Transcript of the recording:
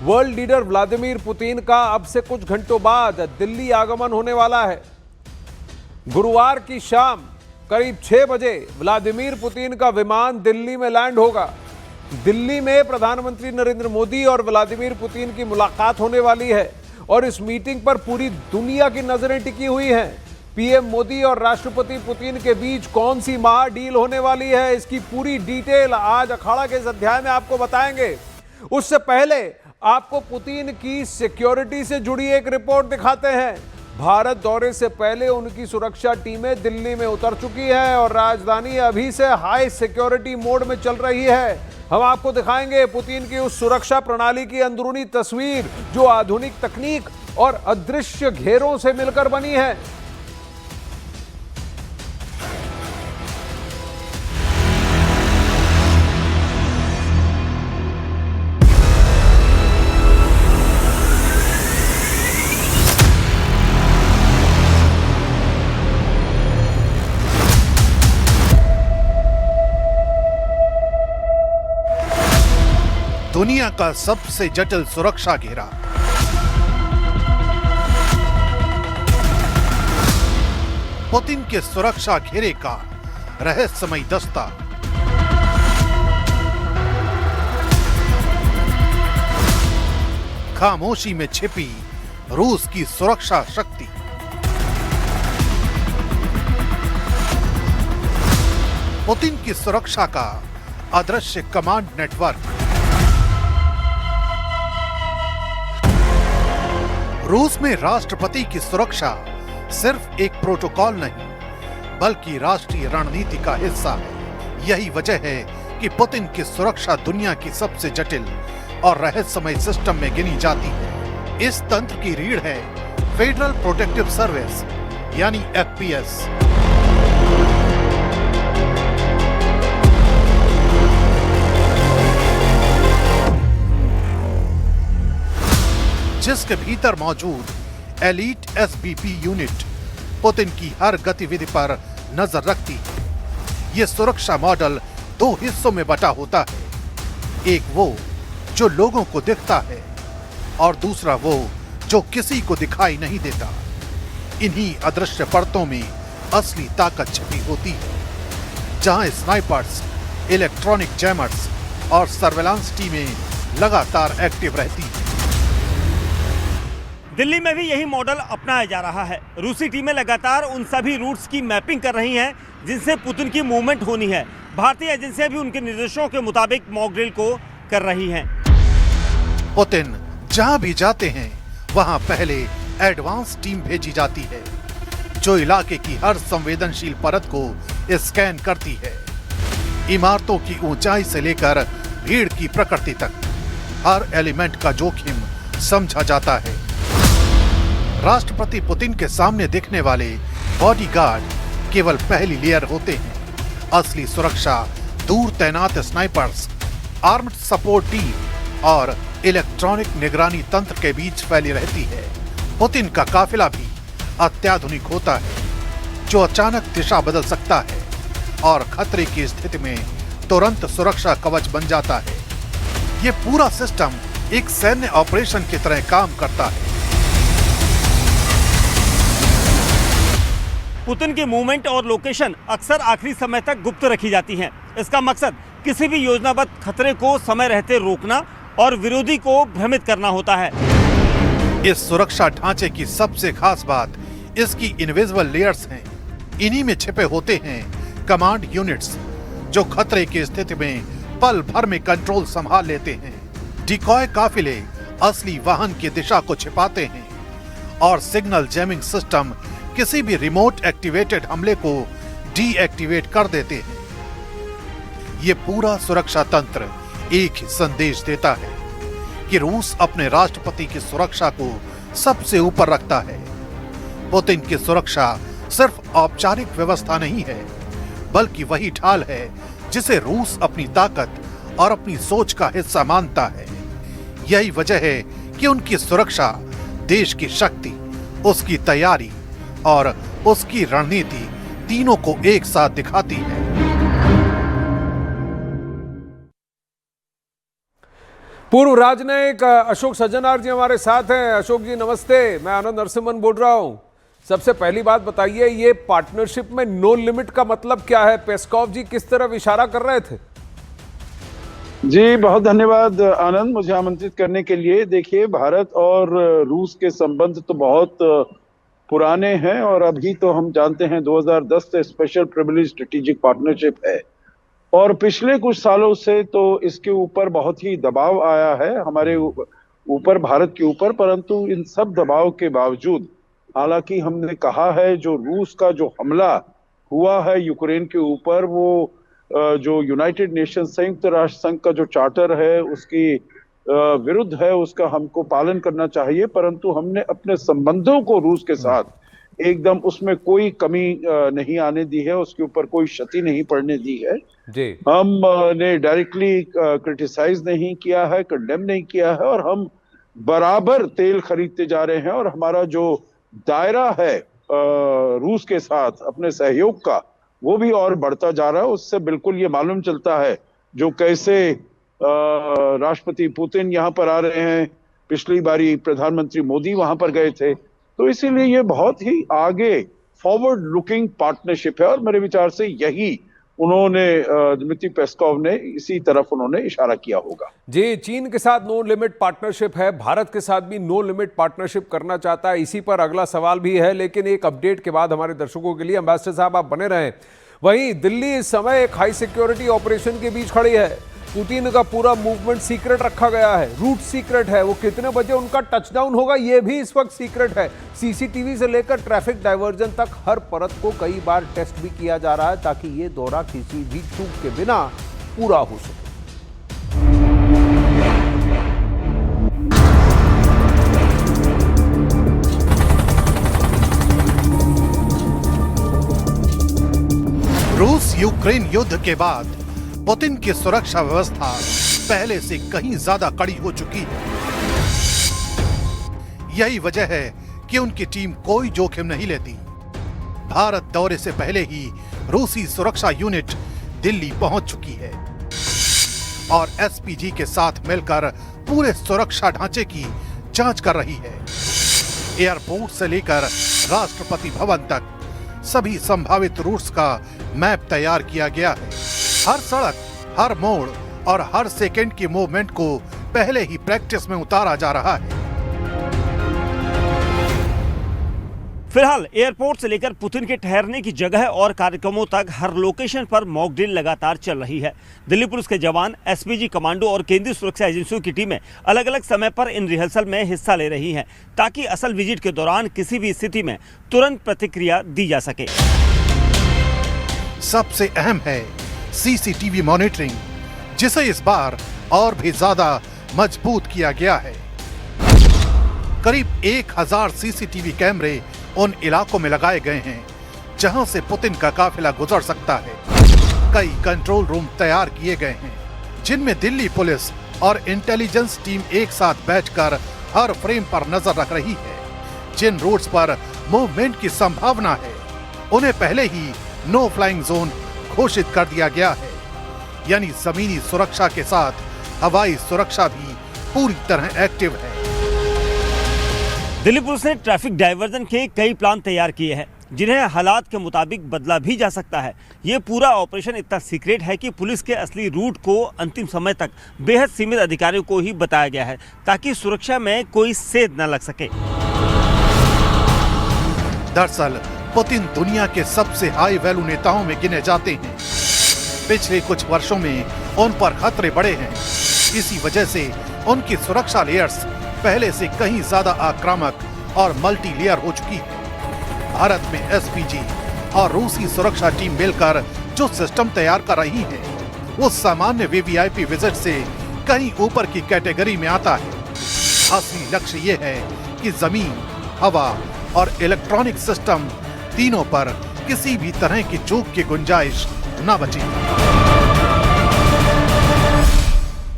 World leader Vladimir Putin का अब से कुछ घंटों बाद दिल्ली आगमन होने वाला है। गुरुवार की शाम करीब 6 बजे व्लादिमीर पुतिन का विमान दिल्ली में लैंड होगा। दिल्ली में प्रधानमंत्री नरेंद्र मोदी और व्लादिमीर पुतिन की मुलाकात होने वाली है और इस मीटिंग पर पूरी दुनिया की नजरें टिकी हुई हैं। पीएम मोदी और राष्ट्रपति पुतिन के बीच कौन सी महा डील होने वाली है, इसकी पूरी डिटेल आज अखाड़ा के इस अध्याय में आपको बताएंगे। उससे पहले आपको पुतिन की सिक्योरिटी से जुड़ी एक रिपोर्ट दिखाते हैं। भारत दौरे से पहले उनकी सुरक्षा टीमें दिल्ली में उतर चुकी है और राजधानी अभी से हाई सिक्योरिटी मोड में चल रही है। हम आपको दिखाएंगे पुतिन की उस सुरक्षा प्रणाली की अंदरूनी तस्वीर जो आधुनिक तकनीक और अदृश्य घेरों से मिलकर बनी है। दुनिया का सबसे जटिल सुरक्षा घेरा। पुतिन के सुरक्षा घेरे का रहस्यमय दस्ता। खामोशी में छिपी रूस की सुरक्षा शक्ति। पुतिन की सुरक्षा का अदृश्य कमांड नेटवर्क। रूस में राष्ट्रपति की सुरक्षा सिर्फ एक प्रोटोकॉल नहीं बल्कि राष्ट्रीय रणनीति का हिस्सा है। यही वजह है कि पुतिन की सुरक्षा दुनिया की सबसे जटिल और रहस्यमय सिस्टम में गिनी जाती है। इस तंत्र की रीढ़ है फेडरल प्रोटेक्टिव सर्विस यानी एफपीएस। जिसके भीतर मौजूद एलीट एसबीपी यूनिट पुतिन की हर गतिविधि पर नजर रखती है। यह सुरक्षा मॉडल 2 हिस्सों में बटा होता है, एक वो जो लोगों को दिखता है और दूसरा वो जो किसी को दिखाई नहीं देता। इन्हीं अदृश्य परतों में असली ताकत छिपी होती है, जहां स्नाइपर्स, इलेक्ट्रॉनिक जैमर्स और सर्वेलांस टीमें लगातार एक्टिव रहती हैं। दिल्ली में भी यही मॉडल अपनाया जा रहा है। रूसी टीमें लगातार उन सभी रूट्स की मैपिंग कर रही हैं जिनसे पुतिन की मूवमेंट होनी है। भारतीय एजेंसियां भी उनके निर्देशों के मुताबिक मॉक ड्रिल को कर रही हैं। पुतिन जहां भी जाते हैं वहां पहले एडवांस टीम भेजी जाती है जो इलाके की हर संवेदनशील परत को स्कैन करती है। इमारतों की ऊंचाई से लेकर भीड़ की प्रकृति तक हर एलिमेंट का जोखिम समझा जाता है। राष्ट्रपति पुतिन के सामने दिखने वाले बॉडीगार्ड केवल पहली लेयर होते हैं। असली सुरक्षा दूर तैनात स्नाइपर्स, आर्म्ड सपोर्ट टीम और इलेक्ट्रॉनिक निगरानी तंत्र के बीच फैली रहती है। पुतिन का काफिला भी अत्याधुनिक होता है जो अचानक दिशा बदल सकता है और खतरे की स्थिति में तुरंत सुरक्षा कवच बन जाता है। यह पूरा सिस्टम एक सैन्य ऑपरेशन की तरह काम करता है। पुतिन की मूवमेंट और लोकेशन अक्सर आखिरी समय तक गुप्त रखी जाती हैं। इसका मकसद किसी भी योजनाबद्ध खतरे को समय रहते रोकना और विरोधी को भ्रमित करना होता है। इस सुरक्षा ढांचे की सबसे खास बात इसकी इनविजिबल लेयर्स हैं। इन्हीं में छिपे होते हैं कमांड यूनिट्स जो खतरे की स्थिति में पल भर में कंट्रोल संभाल लेते हैं। डिकॉय काफिले असली वाहन की दिशा को छिपाते हैं और सिग्नल जैमिंग सिस्टम किसी भी रिमोट एक्टिवेटेड हमले को डीएक्टिवेट कर देते हैं। यह पूरा सुरक्षा तंत्र एक ही संदेश देता है कि रूस अपने राष्ट्रपति की सुरक्षा को सबसे ऊपर रखता है। पुतिन की सुरक्षा सिर्फ औपचारिक व्यवस्था नहीं है बल्कि वही ढाल है जिसे रूस अपनी ताकत और अपनी सोच का हिस्सा मानता है। यही वजह है कि उनकी सुरक्षा देश की शक्ति, उसकी तैयारी और उसकी रणनीति तीनों को एक साथ दिखाती है। पूर्व राजनयिक अशोक सज्जनार जी हमारे साथ हैं। अशोक जी नमस्ते, मैं आनंद नरसिम्हन बोल रहा हूं। सबसे पहली बात बताइए, ये पार्टनरशिप में नो लिमिट का मतलब क्या है? पेस्कोव जी किस तरफ इशारा कर रहे थे? जी बहुत धन्यवाद आनंद, मुझे आमंत्रित करने के लिए। देखिए, भारत और रूस के संबंध तो बहुत पुराने हैं और अभी तो हम जानते हैं 2010 से स्पेशल प्रिविलेज स्ट्रेटेजिक पार्टनरशिप है और पिछले कुछ सालों से तो इसके ऊपर बहुत ही दबाव आया है हमारे ऊपर, भारत के ऊपर। परंतु इन सब दबाव के बावजूद, हालांकि हमने कहा है जो रूस का जो हमला हुआ है यूक्रेन के ऊपर, वो जो यूनाइटेड नेशन संयुक्त राष्ट्र संघ का जो चार्टर है उसकी विरुद्ध है, उसका हमको पालन करना चाहिए। परंतु हमने अपने संबंधों को रूस के साथ एकदम उसमें कोई कमी नहीं आने दी है, उसके ऊपर कोई क्षति नहीं पड़ने दी है जी। हमने डायरेक्टली क्रिटिसाइज नहीं किया है, कंडेम नहीं किया है और हम बराबर तेल खरीदते जा रहे हैं और हमारा जो दायरा है रूस के साथ अपने सहयोग का, वो भी और बढ़ता जा रहा है। उससे बिल्कुल ये मालूम चलता है जो कैसे राष्ट्रपति पुतिन यहाँ पर आ रहे हैं, पिछली बारी प्रधानमंत्री मोदी वहां पर गए थे, तो इसीलिए ये बहुत ही आगे फॉरवर्ड लुकिंग पार्टनरशिप है और मेरे विचार से यही उन्होंने दमित्री पेस्कोव ने इसी तरफ उन्होंने इशारा किया होगा। जी, चीन के साथ नो लिमिट पार्टनरशिप है, भारत के साथ भी नो लिमिट पार्टनरशिप करना चाहता है। इसी पर अगला सवाल भी है, लेकिन एक अपडेट के बाद हमारे दर्शकों के लिए एम्बेसडर साहब आप बने रहें। वहीं दिल्ली इस समय एक हाई सिक्योरिटी ऑपरेशन के बीच खड़ी है। पुतिन का पूरा मूवमेंट सीक्रेट रखा गया है, रूट सीक्रेट है। वो कितने बजे उनका टचडाउन होगा ये भी इस वक्त सीक्रेट है। सीसीटीवी से लेकर ट्रैफिक डाइवर्जन तक हर परत को कई बार टेस्ट भी किया जा रहा है ताकि ये दौरा किसी भी चूक के बिना पूरा हो सके। रूस यूक्रेन युद्ध के बाद पुतिन की सुरक्षा व्यवस्था पहले से कहीं ज्यादा कड़ी हो चुकी है। यही वजह है कि उनकी टीम कोई जोखिम नहीं लेती। भारत दौरे से पहले ही रूसी सुरक्षा यूनिट दिल्ली पहुंच चुकी है और एसपीजी के साथ मिलकर पूरे सुरक्षा ढांचे की जांच कर रही है। एयरपोर्ट से लेकर राष्ट्रपति भवन तक सभी संभावित रूट्स का मैप तैयार किया गया है। हर सड़क, हर मोड़ और हर सेकंड की मूवमेंट को पहले ही प्रैक्टिस में उतारा जा रहा है। फिलहाल एयरपोर्ट से लेकर पुतिन के ठहरने की जगह और कार्यक्रमों तक हर लोकेशन पर मॉक ड्रिल लगातार चल रही है। दिल्ली पुलिस के जवान, एसपीजी कमांडो और केंद्रीय सुरक्षा एजेंसियों की टीमें अलग अलग समय पर इन रिहर्सल में हिस्सा ले रही हैं ताकि असल विजिट के दौरान किसी भी स्थिति में तुरंत प्रतिक्रिया दी जा सके। सबसे अहम है सीसीटीवी मॉनिटरिंग, जिसे इस बार और भी ज्यादा मजबूत किया गया है। करीब 1000 सीसीटीवी कैमरे उन इलाकों में लगाए गए हैं जहां से पुतिन का काफिला गुजर सकता है। कई कंट्रोल रूम तैयार किए गए हैं जिनमें दिल्ली पुलिस और इंटेलिजेंस टीम एक साथ बैठकर हर फ्रेम पर नजर रख रही है। जिन रूट्स पर मूवमेंट की संभावना है उन्हें पहले ही नो फ्लाइंग जोन घोषित कर दिया गया है, यानी जमीनी सुरक्षा के साथ हवाई सुरक्षा भी पूरी तरह एक्टिव है। दिल्ली पुलिस ने ट्रैफिक डाइवर्जन के कई प्लान तैयार किए हैं जिन्हें हालात के मुताबिक बदला भी जा सकता है। ये पूरा ऑपरेशन इतना सीक्रेट है कि पुलिस के असली रूट को अंतिम समय तक बेहद सीमित अधिकारियों को ही बताया गया है ताकि सुरक्षा में कोई सेध न लग सके। दरअसल पुतिन दुनिया के सबसे हाई वैल्यू नेताओं में गिने जाते हैं। पिछले कुछ वर्षों में उन पर खतरे बढ़े हैं। इसी वजह से उनकी सुरक्षा लेयर्स पहले से कहीं ज्यादा आक्रामक और मल्टी लेयर हो चुकी है। भारत में एसपीजी और रूसी सुरक्षा टीम मिलकर जो सिस्टम तैयार कर रही है वो सामान्य वीवीआईपी विजिट से कहीं ऊपर की कैटेगरी में आता है। असली लक्ष्य ये है कि जमीन, हवा और इलेक्ट्रॉनिक सिस्टम तीनों पर किसी भी तरह की चूक की गुंजाइश न बचे।